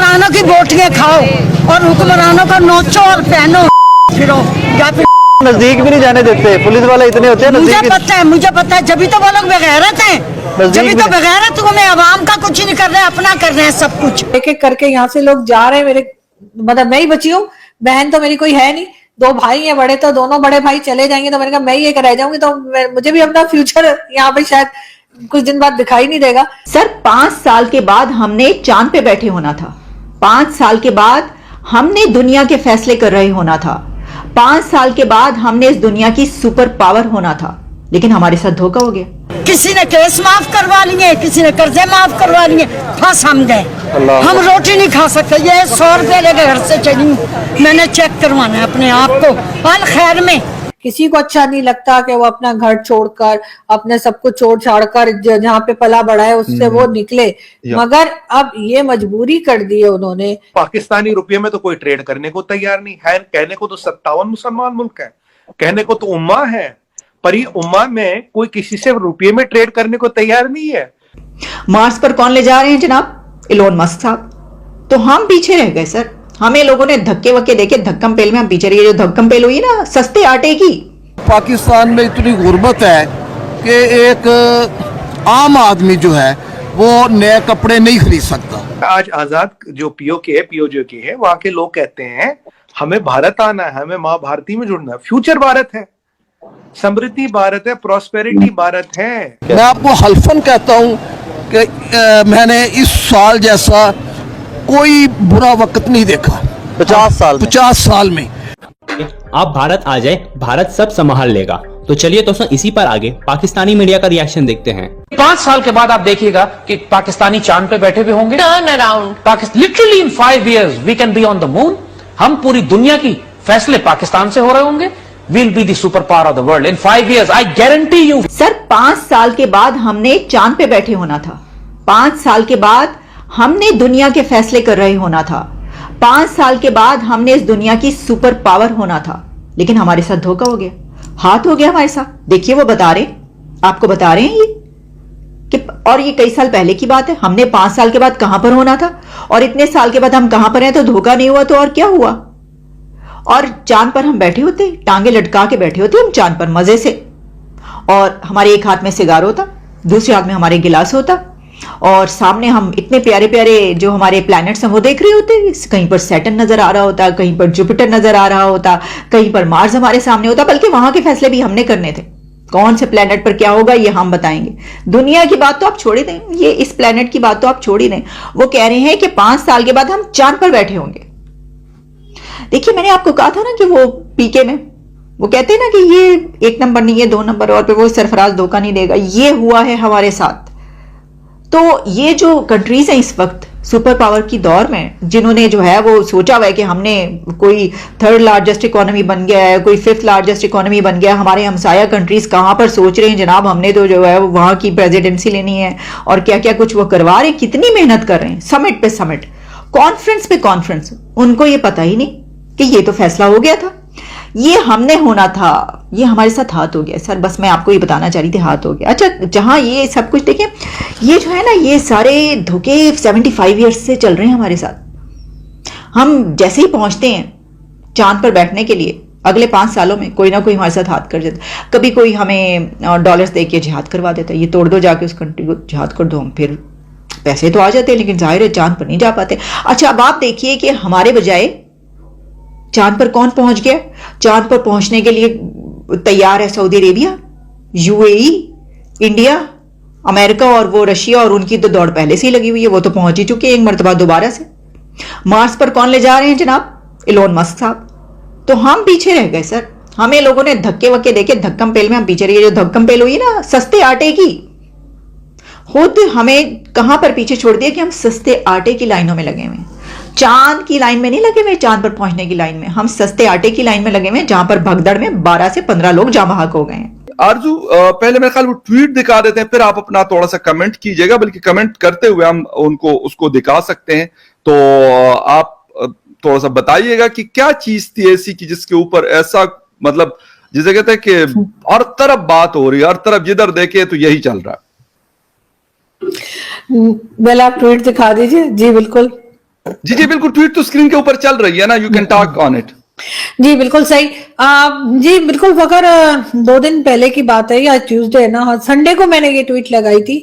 हुक्मरानों की बोटियां खाओ और हुक्मरानों को नोचो और पहनो फिरो। नजदीक भी नहीं जाने देते पुलिस वाले, इतने होते हैं मुझे नजदीक। पता है जब तो वो लोग बेगैरत हैं, जब तो बेगैरत को में आवाम का कुछ नहीं कर रहे, अपना कर रहे हैं सब कुछ। एक एक करके यहाँ से लोग जा रहे हैं। मेरे मतलब मैं ही बची हूँ, बहन तो मेरी कोई है नहीं, दो भाई हैं बड़े, तो दोनों बड़े भाई चले जाएंगे तो मैंने कहा मैं ही एक रह जाऊंगी, तो मुझे भी अपना फ्यूचर यहाँ पे शायद कुछ दिन बाद दिखाई नहीं देगा। सर 5 साल के बाद हमने चांद पे बैठे होना था, 5 साल के बाद हमने दुनिया के फैसले कर रहे होना था, 5 साल के बाद हमने इस दुनिया की सुपर पावर होना था, लेकिन हमारे साथ धोखा हो गया। किसी ने केस माफ करवा लिए, किसी ने कर्जे माफ करवा लिए, फंस हम गए। हम रोटी नहीं खा सकते। ये 100 रुपए लेके घर से चली हूँ, मैंने चेक करवाना है अपने आप को हाल खैर में। किसी को अच्छा नहीं लगता कि वो अपना घर छोड़कर, अपने सब कुछ छोड़ छाड़ कर जहाँ पे पला बड़ा है उससे वो निकले, मगर अब ये मजबूरी कर दी है उन्होंने। पाकिस्तानी रुपये में तो कोई ट्रेड करने को तैयार नहीं है। कहने को तो 57 मुसलमान मुल्क है, कहने को तो उम्मा है, पर ये उम्मा में कोई किसी से रुपये में ट्रेड करने को तैयार नहीं है। मार्स पर कौन ले जा रहे हैं जनाब? इलोन मस्क साहब। तो हम पीछे रह गए सर, हमें लोगों ने धक्के वक्के देके धक्कम पेल में हम पीछे रह। जो धक्कम पेल हुई ना सस्ते आटे की। पाकिस्तान में इतनी गुर्बत है कि एक आम आदमी जो है वो नए कपड़े नहीं खरीद सकता। आज आजाद जो पीओजे के है, वहां के लोग कहते हैं हमें भारत आना है, हमें माँ भारती में जुड़ना है। फ्यूचर भारत है, समृद्धि भारत है, प्रॉस्पेरिटी भारत है। मैं आपको हल्फन कहता हूं कि मैंने इस साल जैसा कोई बुरा वक्त नहीं देखा 50 साल में। आप भारत आ जाए, भारत सब संभाल लेगा। तो चलिए दोस्तों, इसी पर आगे पाकिस्तानी मीडिया का रिएक्शन देखते हैं। 5 साल के बाद आप देखिएगा कि पाकिस्तानी चांद पे बैठे हुए होंगे। Turn around literally in 5 years we can be on the moon. हम पूरी दुनिया की फैसले पाकिस्तान से हो रहे होंगे। We'll be the superpower of the world in 5 years. I guarantee you. Sir 5 साल के बाद हमने चांद पे बैठे होना था, 5 साल के बाद हमने दुनिया के फैसले कर रहे होना था, 5 साल के बाद हमने इस दुनिया की सुपर पावर होना था, लेकिन हमारे साथ धोखा हो गया, हाथ हो गया हमारे साथ। देखिए वो बता रहे, आपको बता रहे हैं ये कि, और ये कई साल पहले की बात है। हमने 5 साल के बाद कहां पर होना था और इतने साल के बाद हम कहां पर हैं, तो धोखा नहीं हुआ तो और क्या हुआ। और चांद पर हम बैठे होते, टांगे लटका के बैठे होते हम चांद पर मजे से, और हमारे एक हाथ में सिगार होता, दूसरे हाथ में हमारे गिलास होता, और सामने हम इतने प्यारे प्यारे जो हमारे प्लैनेट्स हैं वो देख रहे होते। कहीं पर सैटर्न नजर आ रहा होता, कहीं पर जुपिटर नजर आ रहा होता, कहीं पर मार्स हमारे सामने होता। बल्कि वहां के फैसले भी हमने करने थे, कौन से प्लैनेट पर क्या होगा ये हम बताएंगे। दुनिया की बात तो आप छोड़ ही दें, ये इस प्लैनेट की बात तो आप छोड़ ही दें। वो कह रहे हैं कि 5 साल के बाद हम चांद पर बैठे होंगे। देखिए मैंने आपको कहा था ना कि वो पीके में वो कहते हैं ना कि ये 1 नंबर नहीं है 2 नंबर, और पे वो सरफराज धोखा नहीं देगा। ये हुआ है हमारे साथ। तो ये जो कंट्रीज हैं इस वक्त सुपर पावर की दौर में, जिन्होंने जो है वो सोचा हुआ है कि हमने कोई 3rd लार्जेस्ट इकोनॉमी बन गया है, कोई 5th लार्जेस्ट इकोनॉमी बन गया। हमारे हमसाया कंट्रीज कहां पर सोच रहे हैं जनाब, हमने तो जो है वो वहां की प्रेसिडेंसी लेनी है, और क्या क्या कुछ वो करवा रहे हैं, कितनी मेहनत कर रहे हैं, समिट पे समिट, कॉन्फ्रेंस पे कॉन्फ्रेंस। उनको ये पता ही नहीं कि ये तो फैसला हो गया था, ये हमने होना था, ये हमारे साथ हाथ हो गया। सर बस मैं आपको ये बताना चाह रही थी, हाथ हो गया। अच्छा, जहां ये सब कुछ देखें, ये जो है ना ये सारे धोखे 75 ईयर्स से चल रहे हैं हमारे साथ। हम जैसे ही पहुंचते हैं चांद पर बैठने के लिए, अगले 5 सालों में कोई ना कोई हमारे साथ हाथ कर देता। कभी कोई हमें डॉलर्स दे के जिहाद करवा देता है, ये तोड़ दो जाके उस कंट्री को, जिहाद कर दो। हम फिर पैसे तो आ जाते हैं, लेकिन जाहिर है चांद पर नहीं जा पाते। अच्छा, अब आप देखिए कि हमारे बजाय चांद पर कौन पहुंच गया। चांद पर पहुंचने के लिए तैयार है Saudi Arabia, UAE, India, America और वो रशिया, और उनकी तो दौड़ पहले से ही लगी हुई है, वो तो पहुंच ही चुके हैं एक मरतबा दोबारा से। मार्स पर कौन ले जा रहे हैं जनाब? इलोन मस्क साहब। तो हम पीछे रह गए सर, हमें लोगों ने धक्के वक्के देके धक्कम पेल में हम पीछे रहे। जो धक्कम पेल हुई ना सस्ते आटे की, खुद हमें कहां पर पीछे छोड़ दिया कि हम सस्ते आटे की लाइनों में लगे हुए हैं। चांद की लाइन में नहीं लगे हुए, चांद पर पहुंचने की लाइन में, हम सस्ते आटे की लाइन में लगे हुए, जहां पर भगदड़ में 12 से 15 लोग जाम बहक हो गए हैं। आरजू, पहले मेरे ख्याल वो ट्वीट दिखा देते हैं, फिर आप अपना थोड़ा सा कमेंट कीजिएगा, बल्कि कमेंट करते हुए हम उनको उसको दिखा सकते हैं। तो आप थोड़ा सा बताइएगा कि क्या चीज थी ऐसी कि जिसके ऊपर ऐसा, मतलब जिसे कहते हैं कि हर तरफ बात हो रही है, हर तरफ जिधर देखे तो यही चल रहा है। पहले आप ट्वीट दिखा दीजिए। जी बिल्कुल। जी जी बिल्कुल, ट्वीट तो स्क्रीन के ऊपर चल रही है ना, you can talk on it. जी बिल्कुल सही। जी बिल्कुल फखर, 2 दिन पहले की बात है, या ट्यूसडे ना, संडे को मैंने ये ट्वीट लगाई थी,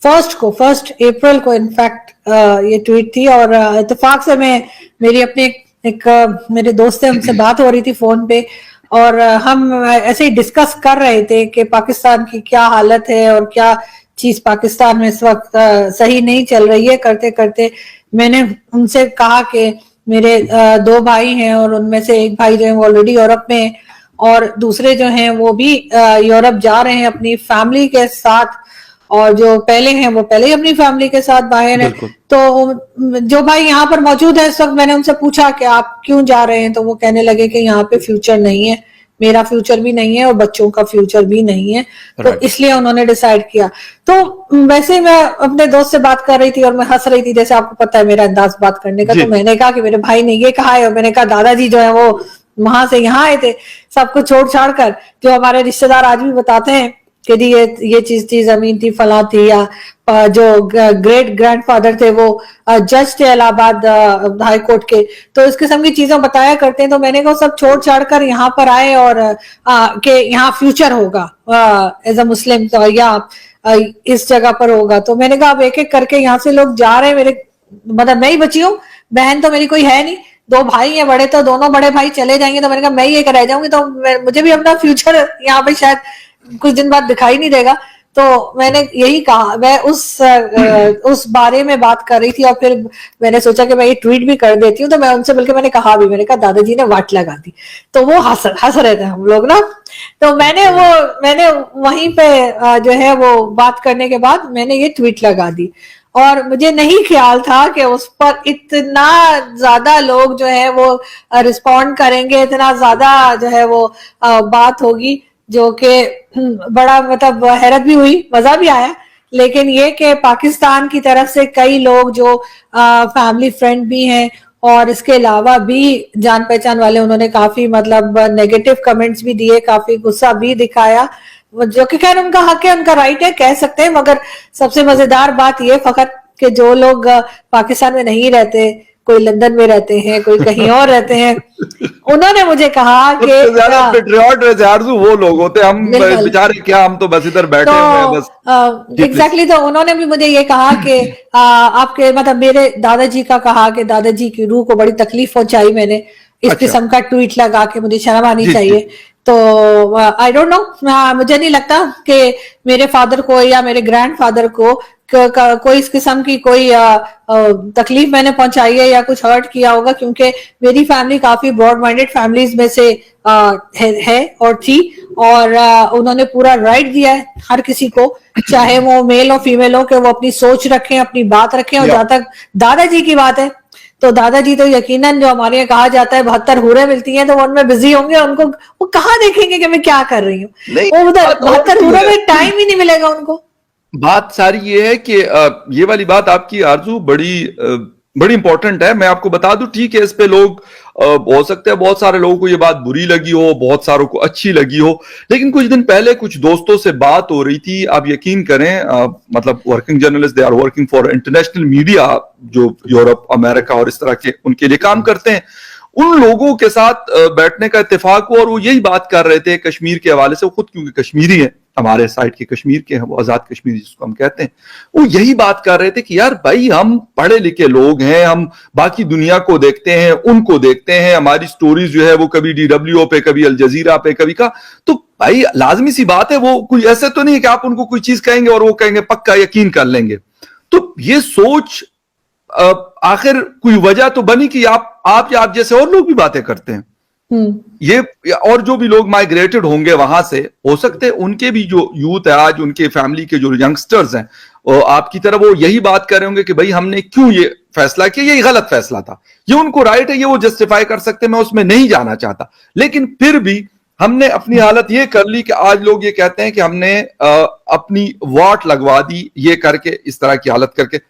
फर्स्ट अप्रैल को इनफैक्ट ये ट्वीट थी। और इत्तेफाक से मैं मेरी अपने मेरे दोस्त से उनसे बात हो रही थी फोन पे, और हम ऐसे ही डिस्कस कर रहे थे कि पाकिस्तान की क्या हालत है और क्या चीज पाकिस्तान में इस वक्त सही नहीं चल रही है। करते करते मैंने उनसे कहा कि मेरे 2 भाई हैं, और उनमें से एक भाई जो है वो ऑलरेडी यूरोप में है, और दूसरे जो हैं वो भी यूरोप जा रहे हैं अपनी फैमिली के साथ, और जो पहले हैं वो पहले ही अपनी फैमिली के साथ बाहर है। तो जो भाई यहाँ पर मौजूद है इस वक्त, मैंने उनसे पूछा कि आप क्यों जा रहे हैं, तो वो कहने लगे कि यहाँ पे फ्यूचर नहीं है, मेरा फ्यूचर भी नहीं है और बच्चों का फ्यूचर भी नहीं है, तो इसलिए उन्होंने डिसाइड किया। तो वैसे मैं अपने दोस्त से बात कर रही थी और मैं हंस रही थी, जैसे आपको पता है मेरा अंदाज बात करने का। तो मैंने कहा कि मेरे भाई ने ये कहा है, और मैंने कहा दादाजी जो है वो वहां से यहाँ आए थे सब कुछ छोड़ छाड़ कर, जो हमारे रिश्तेदार आज भी बताते हैं कि ये चीज थी, जमीन थी, फला थी, या जो ग्रेट ग्रैंडफादर थे वो जज थे इलाहाबाद हाई कोर्ट के, तो इस किस्म की चीजें बताया करते हैं। तो मैंने कहा सब छोड़ छाड़ कर यहाँ पर आए, और कि यहाँ फ्यूचर होगा एज अ मुस्लिम, या इस जगह पर होगा। तो मैंने कहा अब एक एक करके यहाँ से लोग जा रहे हैं, मेरे मतलब मैं ही बची हूँ, बहन तो मेरी कोई है नहीं, 2 भाई हैं बड़े, तो दोनों बड़े भाई चले जाएंगे, तो मैंने कहा मैं ही एक रह जाऊंगी, तो मुझे भी अपना फ्यूचर यहाँ पे शायद कुछ दिन बाद दिखाई नहीं देगा। तो मैंने यही कहा, मैं उस बारे में बात कर रही थी, और फिर मैंने सोचा कि मैं ये ट्वीट भी कर देती हूँ। तो मैं उनसे बल्कि मैंने कहा भी, मैंने कहा दादाजी ने वाट लगा दी, तो वो हंस रहे थे हम लोग ना। तो मैंने वहीं पे जो है वो बात करने के बाद मैंने ये ट्वीट लगा दी, और मुझे नहीं ख्याल था कि उस पर इतना ज्यादा लोग जो है वो रिस्पॉन्ड करेंगे, इतना ज्यादा जो है वो बात होगी, जो कि बड़ा मतलब हैरत भी हुई, मजा भी आया। लेकिन ये कि पाकिस्तान की तरफ से कई लोग जो फैमिली फ्रेंड भी हैं, और इसके अलावा भी जान पहचान वाले, उन्होंने काफी मतलब नेगेटिव कमेंट्स भी दिए, काफी गुस्सा भी दिखाया, जो कि खैर उनका हक है, उनका राइट है, कह सकते हैं। मगर सबसे मजेदार बात ये फकत कि जो लोग पाकिस्तान में नहीं रहते, कोई लंदन में रहते हैं, कोई कहीं और रहते हैं, उन्होंने मुझे कहा कि पेट्रियट आरज़ू वो लोग होते हैं, हम बेचारे क्या, हम तो बस इधर बैठे हुए हैं बस। एग्जैक्टली, तो उन्होंने भी मुझे ये कहा कि आपके मतलब मेरे दादाजी का कहा कि दादाजी की रूह को बड़ी तकलीफ पहुंचाई मैंने इस किस्म का ट्वीट लगा के, मुझे शर्म आनी चाहिए। तो आई डोंट नो, मुझे नहीं लगता कि मेरे फादर को या मेरे ग्रैंडफादर को कोई इस किस्म की कोई तकलीफ मैंने पहुंचाई है या कुछ हर्ट किया होगा, क्योंकि मेरी फैमिली काफी ब्रॉड माइंडेड फैमिलीज में से है और थी, और उन्होंने पूरा राइट दिया है हर किसी को, चाहे वो मेल और फीमेल हो, कि वो अपनी सोच रखें, अपनी बात रखें। और जहां तक दादाजी की बात है, तो दादाजी तो यकीनन, जो हमारे यहाँ कहा जाता है 72 हूरें मिलती हैं, तो वो उनमें बिजी होंगे, उनको वो कहाँ देखेंगे कि मैं क्या कर रही हूँ, वो उधर 72 हूरों में टाइम ही नहीं मिलेगा उनको। बात सारी ये है कि ये वाली बात आपकी आरजू बड़ी इंपॉर्टेंट है। मैं आपको बता दूं, ठीक है, इस पे लोग हो सकते हैं बहुत सारे लोगों को ये बात बुरी लगी हो, बहुत सारों को अच्छी लगी हो, लेकिन कुछ दिन पहले कुछ दोस्तों से बात हो रही थी, आप यकीन करें, मतलब working journalist, they are working for international media, जो यूरोप, अमेरिका और इस तरह के उनके लिए काम करते हैं, उन लोगों के साथ बैठने का इत्तेफाक हुआ, और वो यही बात कर रहे थे कश्मीर के हवाले से। वो खुद क्योंकि कश्मीरी है, हमारे साइड के कश्मीर के हैं, वो आजाद कश्मीरी जिसको हम कहते हैं, वो यही बात कर रहे थे कि यार भाई, हम पढ़े लिखे लोग हैं, हम बाकी दुनिया को देखते हैं, उनको देखते हैं, हमारी स्टोरीज जो है वो कभी DWO पे, कभी अल जजीरा पे, कभी का, तो भाई लाजमी सी बात है, वो कोई ऐसे तो नहीं है कि आप उनको कोई चीज कहेंगे और वो कहेंगे पक्का यकीन कर लेंगे। तो ये सोच आखिर कोई वजह तो बनी कि आप या आप जैसे और लोग भी बातें करते हैं, ये और जो भी लोग माइग्रेटेड होंगे वहां से, हो सकते हैं उनके भी जो यूथ है आज, उनके फैमिली के जो यंगस्टर्स हैं, आपकी तरह वो यही बात कर रहे होंगे कि भाई हमने क्यों ये फैसला किया, ये गलत फैसला था, ये उनको राइट है, ये वो जस्टिफाई कर सकते हैं, मैं उसमें नहीं जाना चाहता। लेकिन फिर भी हमने अपनी हालत ये कर ली कि आज लोग ये कहते हैं कि हमने अपनी वाट लगवा दी, ये करके, इस तरह की हालत करके।